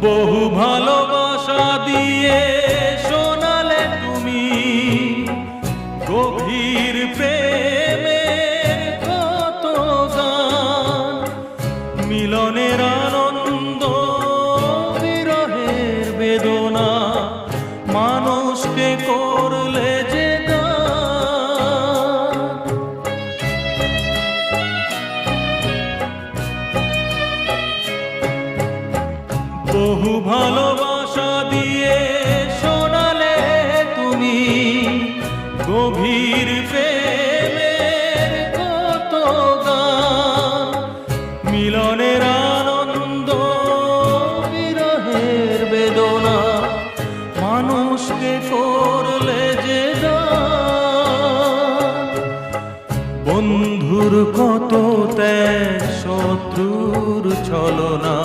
বহু ভালোবাসা দিয়ে শোনালে তুমি গভীর প্রেমের কত গান, মিলনের আনন্দ বিরহের বেদনা মানুষকে করলে যে গান। বহু ভালোবাসা দিয়ে শোনালে তুমি গভীর প্রেমের কত গান, মিলনের আনন্দ বিরহের বেদনা মানুষকে করলে যে গান। বন্ধুর কত ত্যাগ, শত্রুর ছলনা